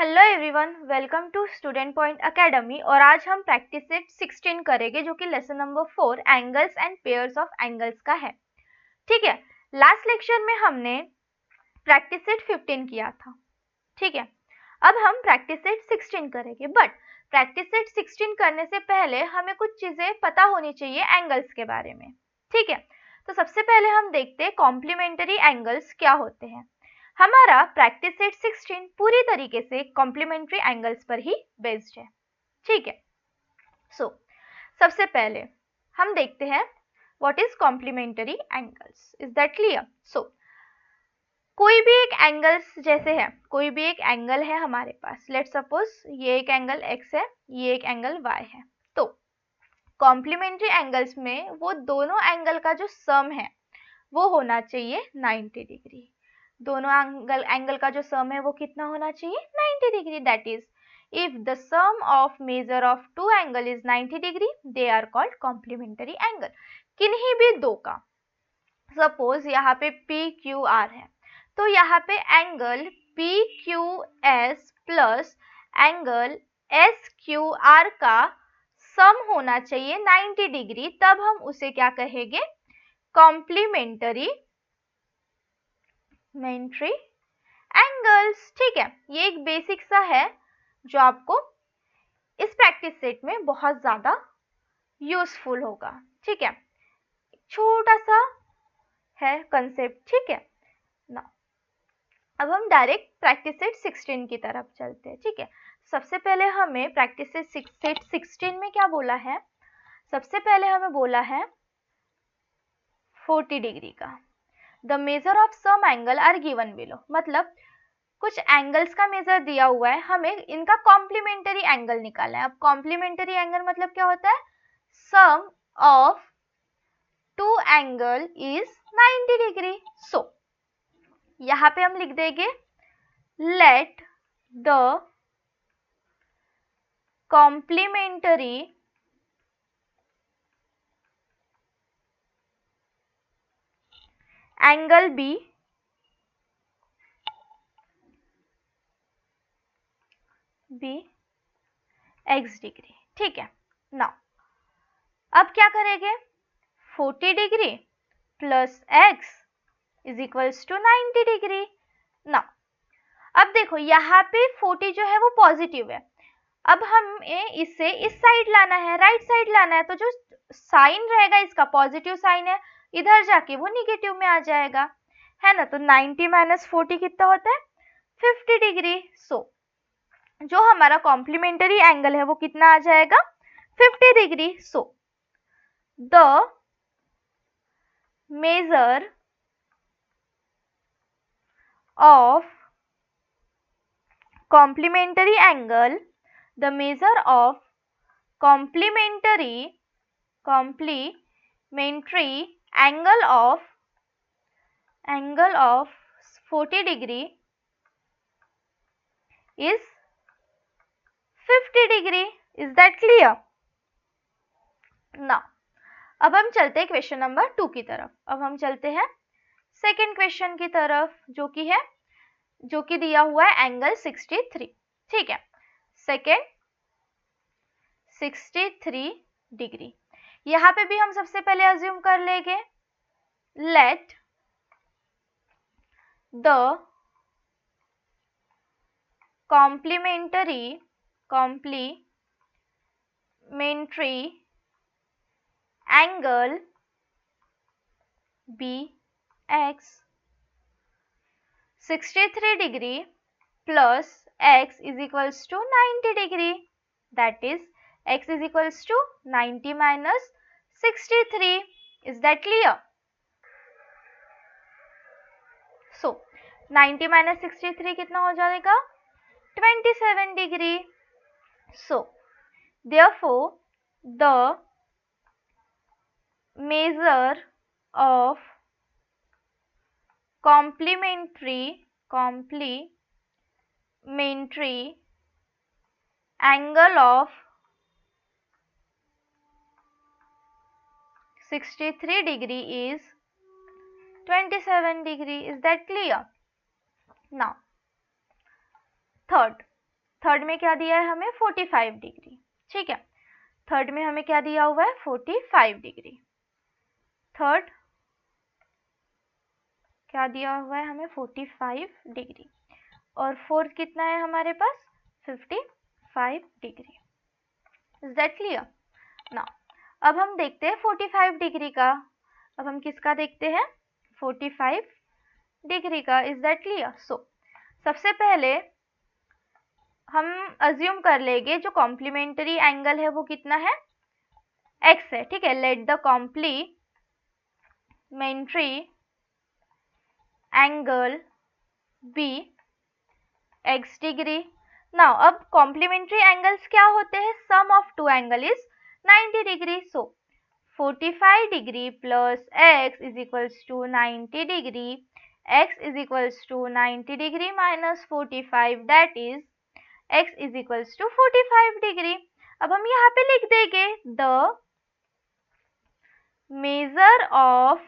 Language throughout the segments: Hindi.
Hello everyone, welcome to Student Point Academy. और आज हम प्रैक्टिस सेट 16 करेंगे जो कि lesson number 4 angles and pairs of angles का है। ठीक है, लास्ट लेक्चर में हमने प्रैक्टिस सेट 15 किया था। ठीक है, अब हम प्रैक्टिस सेट 16 करेंगे, बट प्रैक्टिस सेट 16 करने से पहले हमें कुछ चीजें पता होनी चाहिए एंगल्स के बारे में। ठीक है, तो सबसे पहले हम देखते हैं कॉम्प्लीमेंट्री एंगल्स क्या होते हैं। हमारा प्रैक्टिस सेट 16 पूरी तरीके से कॉम्प्लीमेंट्री एंगल्स पर ही बेस्ड है। ठीक है, सबसे पहले हम देखते हैं what is complementary angles. Is that clear? कोई भी एक एंगल्स जैसे है, कोई भी एक एंगल है हमारे पास, लेट्स सपोज ये एक एंगल x है, ये एक एंगल y है। तो कॉम्प्लीमेंट्री एंगल्स में वो दोनों एंगल का जो सम है वो होना चाहिए 90 डिग्री। दोनों एंगल का जो सम है वो कितना होना चाहिए? 90 degree. That is if the sum of measure of two angle is 90 degree they are called complementary angle. किन्हीं भी दो का, सपोज यहाँ पे पी क्यू आर है, तो यहाँ पे angle P Q S plus angle S Q R का सम होना चाहिए 90 डिग्री, तब हम उसे क्या कहेंगे? Complementary angles. ठीक है, ये एक बेसिक सा है जो आपको इस प्रैक्टिस सेट में बहुत ज्यादा यूजफुल होगा। ठीक है, छोटा सा है कंसेप्ट। ठीक है ना, अब हम डायरेक्ट प्रैक्टिस सेट 16 की तरफ चलते हैं। ठीक है, सबसे पहले हमें प्रैक्टिस सेट 16 में क्या बोला है? सबसे पहले हमें बोला है 40 डिग्री का। The measure of sum angle are given below, मतलब कुछ एंगल्स का मेजर दिया हुआ है, हमें इनका कॉम्प्लीमेंट्री एंगल निकालना है। अब कॉम्प्लीमेंट्री एंगल मतलब क्या होता है? Sum of two angle is 90 degree. So यहाँ पे हम लिख देंगे let the complementary angle be x degree. ठीक है, नाउ अब क्या करेंगे? 40 degree plus x is equals to 90 degree. Now अब देखो यहाँ पे 40 जो है वो पॉजिटिव है, अब हमें इसे इस साइड लाना है, राइट साइड लाना है, तो जो साइन रहेगा इसका पॉजिटिव साइन है, इधर जाके वो निगेटिव में आ जाएगा, है ना। तो 90 माइनस 40 कितना होता है? 50 डिग्री। जो हमारा कॉम्प्लीमेंट्री एंगल है वो कितना आ जाएगा? 50 degree. The measure of complementary angle, the measure of complementary angle of 40 degree is 50 degree. Is that clear? Now अब हम चलते हैं क्वेश्चन नंबर 2 की तरफ। अब हम चलते हैं सेकेंड क्वेश्चन की तरफ, जो कि दिया हुआ है एंगल 63। ठीक है, सेकेंड 63 डिग्री। यहाँ पे भी हम सबसे पहले अज्यूम कर लेंगे let the complementary angle bx 63 degree plus x is equals to 90 degree. That is x is equals to 90 minus 63. Is that clear? 90 minus 63 कितना हो जाएगा? 27 degree. Therefore the measure of complementary angle of 63 degree is 27 degree. Is that clear? Now third, third में क्या दिया है हमें 45 डिग्री, ठीक है। थर्ड में हमें क्या दिया हुआ है 45 डिग्री। थर्ड क्या दिया हुआ है हमें 45 डिग्री और फोर्थ कितना है हमारे पास 55 degree. Is that clear? Now अब हम देखते हैं 45 डिग्री का। अब हम किसका देखते हैं 45 डिग्री का। Is that clear? सो सबसे पहले हम अज्यूम कर लेंगे जो कॉम्प्लीमेंट्री एंगल है वो कितना है x है, ठीक है। Let the complementary angle be x degree. Now अब कॉम्प्लीमेंट्री एंगल्स क्या होते हैं, sum of two angle is 90 degree. So 45 degree plus x is equals to 90 degree, x is equals to 90 degree minus 45 that is x is equals to 45 degree. अब हम यहाँ पे लिख देंगे the measure of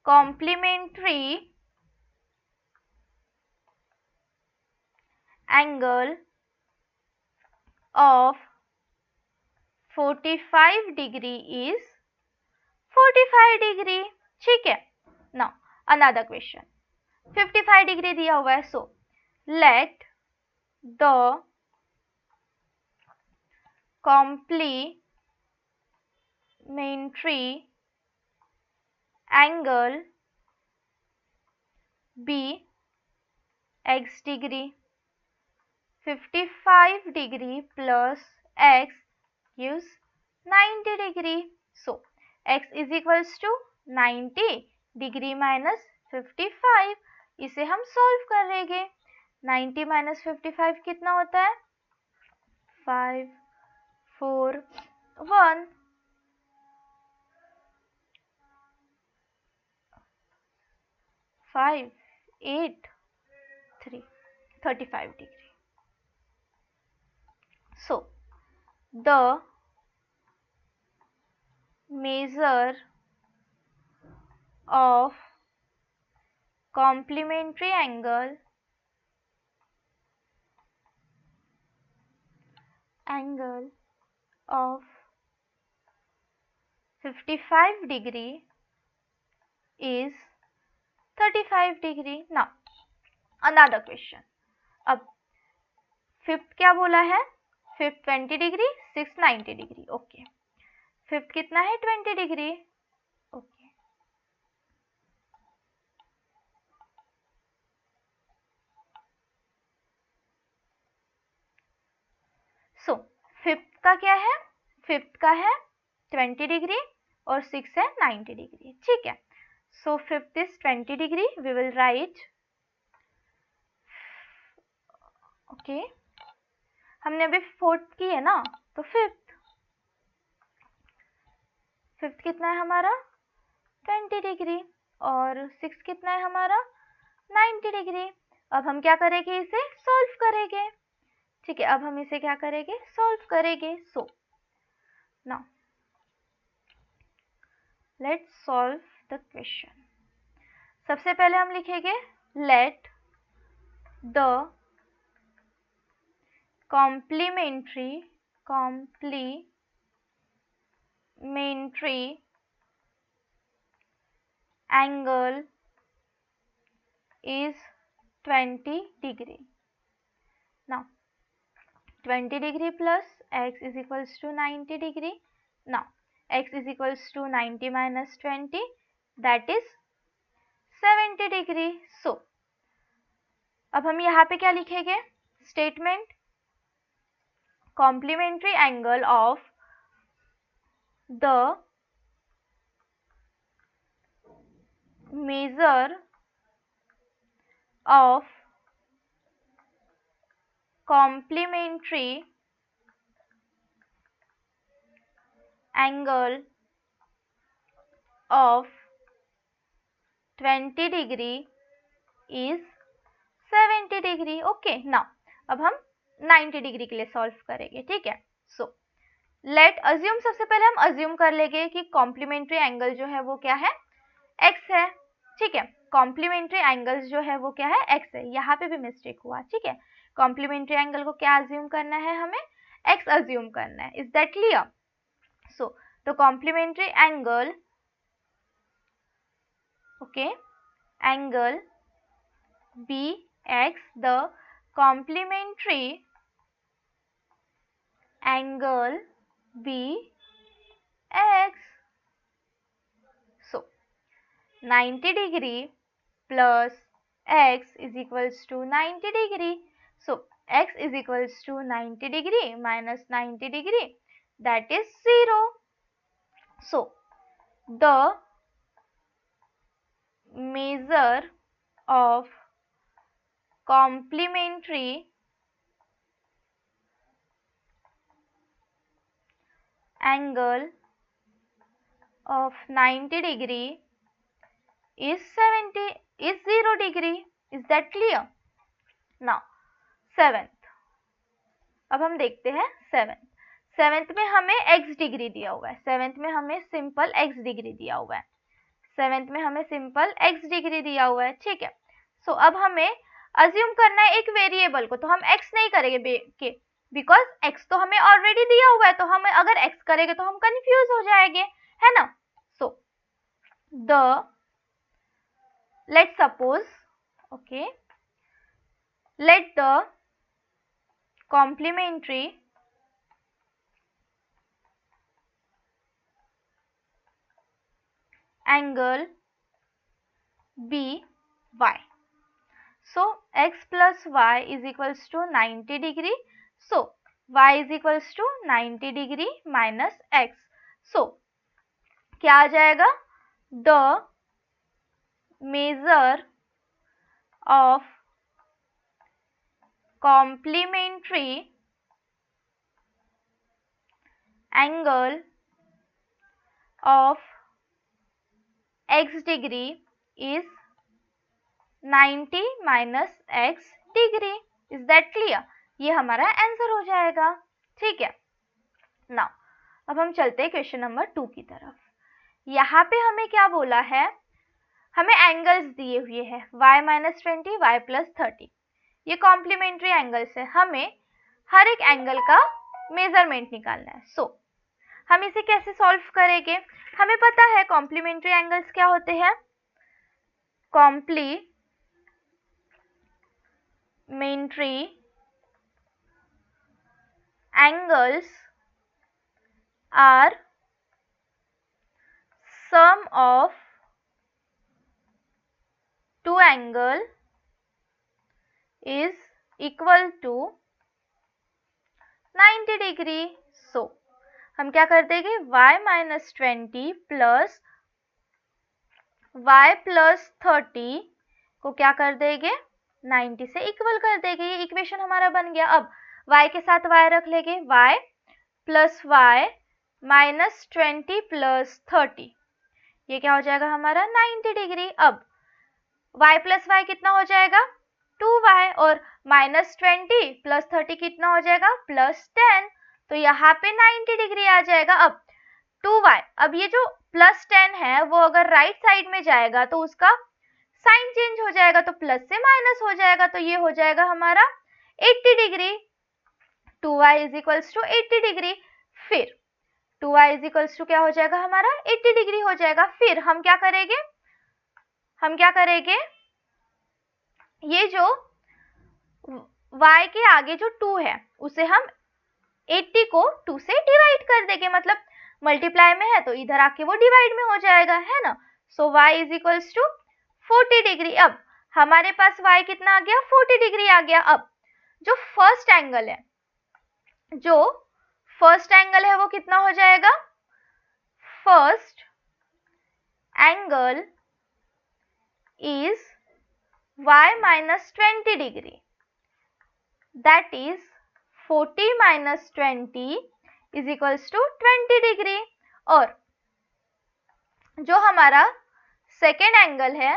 complementary angle of 45 degree is 45 degree, ठीक है। now another question, 55 degree दिया हुआ है। so let the complementary angle be x degree, 55 degree plus x gives 90 degree. So x is equals to 90 degree minus 55, इसे हम सॉल्व करेंगे। 90 माइनस 55 कितना होता है 5 4 1 5 8 3 35 degree. So the measure of complementary angle of 55 degree is 35 degree. Now another question, अब फिफ्थ क्या बोला है, fifth 20 degree, six 90 degree, okay. Fifth कितना है 20 डिग्री, ओके। सो फिफ्थ का क्या है, फिफ्थ का है 20 डिग्री और सिक्स है 90 डिग्री, ठीक है। So fifth is 20 degree, we will write, okay. हमने अभी फोर्थ की है ना, तो फिफ्थ कितना है हमारा 20 डिग्री और सिक्स कितना है हमारा 90 डिग्री। अब हम क्या करेंगे, इसे सॉल्व करेंगे, ठीक है। अब हम इसे क्या करेंगे, सॉल्व करेंगे। So now let's solve the question. सबसे पहले हम लिखेंगे let the complementary angle is 20 degree. Now 20 degree plus x is equals to 90 degree. Now x is equals to 90 minus 20, that is 70 degree. So अब हम यहाँ पे क्या लिखेंगे, statement complementary angle of the measure of complementary angle of 20 degree is 70 degree. Okay, now अब हम 90 डिग्री के लिए सॉल्व करेंगे, ठीक है। सो लेट अज्यूम, सबसे पहले हम अज्यूम कर लेंगे कि कॉम्प्लीमेंट्री एंगल जो है वो क्या है, x है, ठीक है। कॉम्प्लीमेंट्री एंगल्स जो है वो क्या है, एक्स है, यहाँ पे भी मिस्टेक हुआ, ठीक है। कॉम्प्लीमेंट्री एंगल को क्या अज्यूम करना है, हमें एक्स अज्यूम करना है, इज दैट क्लियर? सो तो complementary angle, okay, angle be x, the complementary angle be x, so 90 degree plus x is equals to 90 degree. So x is equals to 90 degree minus 90 degree, that is 0. So the measure of complementary angle of 90 degree is 0 degree. Is that clear? Now seventh, अब हम देखते हैं सेवेंथ में हमें x डिग्री दिया हुआ है, सेवेंथ में हमें सिंपल x डिग्री दिया हुआ है, सेवेंथ में हमें सिंपल x डिग्री दिया हुआ है, ठीक है। सो अब हमें अज्यूम करना है एक वेरिएबल को, तो हम x नहीं करेंगे बिकॉज x तो हमें ऑलरेडी दिया हुआ है, तो हम अगर x करेंगे तो हम कंफ्यूज हो जाएंगे, है ना। So let suppose, okay, let the complementary angle be y. So x plus y is equals to 90 degree. So y is equals to 90 degree minus x. So क्या आ जाएगा, the measure of complementary angle of x degree is 90 minus x degree. Is that clear? ये हमारा आंसर हो जाएगा, ठीक है। नाउ अब हम चलते हैं क्वेश्चन नंबर 2 की तरफ। यहाँ पे हमें क्या बोला है, हमें एंगल्स दिए हुए हैं y माइनस 20, y प्लस 30, ये कॉम्प्लीमेंट्री एंगल्स है, हमें हर एक एंगल का मेजरमेंट निकालना है। सो हम इसे कैसे सॉल्व करेंगे, हमें पता है कॉम्प्लीमेंट्री एंगल्स क्या होते हैं, complementary angles are sum of two angle is equal to 90 degree. So हम क्या कर देंगे, y minus 20 plus y plus 30 को क्या कर देंगे, 90 से इक्वल कर देंगे, ये इक्वेशन हमारा बन गया। अब y के साथ y रख लेंगे, y plus y minus 20 plus 30, ये क्या हो जाएगा हमारा 90 डिग्री। अब y प्लस y कितना हो जाएगा, 2y, और माइनस 20 प्लस 30 कितना हो जाएगा, प्लस 10, तो यहाँ पे 90 डिग्री आ जाएगा। अब 2y, अब ये जो प्लस 10 है वो अगर राइट साइड में जाएगा तो उसका साइन चेंज हो जाएगा, तो प्लस से माइनस हो जाएगा, तो ये हो जाएगा हमारा 80 degree, 2y is equals to 80 degree. फिर 2y इज इक्वल्स टू क्या हो जाएगा हमारा, 80 डिग्री हो जाएगा। फिर हम क्या करेंगे, ये जो y के आगे जो 2 है उसे हम 80 को 2 से डिवाइड कर देंगे, मतलब मल्टीप्लाई में है तो इधर आके वो डिवाइड में हो जाएगा, है ना। So y is equals to 40 degree. अब हमारे पास y कितना आ गया, 40 डिग्री आ गया। अब जो फर्स्ट एंगल है वो कितना हो जाएगा, first angle is y minus 20 degree, that is 40 minus 20 is equals to 20 degree। और जो हमारा सेकेंड एंगल है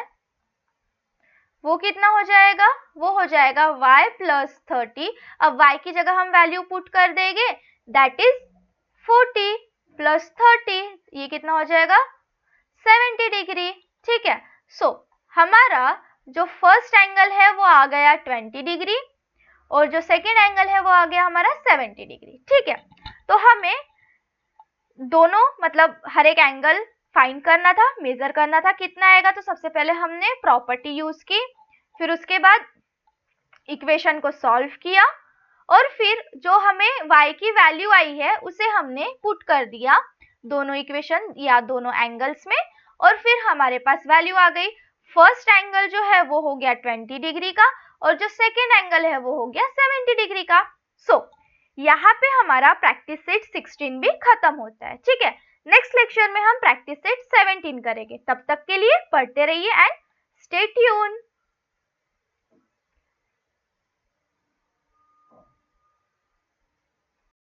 वो कितना हो जाएगा, वो हो जाएगा y प्लस 30। अब y की जगह हम वैल्यू पुट कर देंगे, दैट इज 40 प्लस 30, ये कितना हो जाएगा 70 डिग्री, ठीक है। सो हमारा जो फर्स्ट एंगल है वो आ गया 20 डिग्री और जो सेकेंड एंगल है वो आ गया हमारा 70 डिग्री। ठीक है, तो हमें दोनों मतलब हर एक एंगल फाइंड करना था, मेजर करना था कितना आएगा। तो सबसे पहले हमने प्रॉपर्टी यूज की, फिर उसके बाद इक्वेशन को सॉल्व किया और फिर जो हमें y की वैल्यू आई है उसे हमने पुट कर दिया दोनों इक्वेशन या दोनों एंगल्स में और फिर हमारे पास वैल्यू आ गई। फर्स्ट एंगल जो है वो हो गया 20 डिग्री का और जो सेकेंड एंगल है वो हो गया 70 डिग्री का। यहाँ पे हमारा प्रैक्टिस सेट 16 भी खत्म होता है। ठीक है, नेक्स्ट लेक्चर में हम प्रैक्टिस सेट 17 करेंगे। तब तक के लिए पढ़ते रहिए एंड स्टे ट्यून।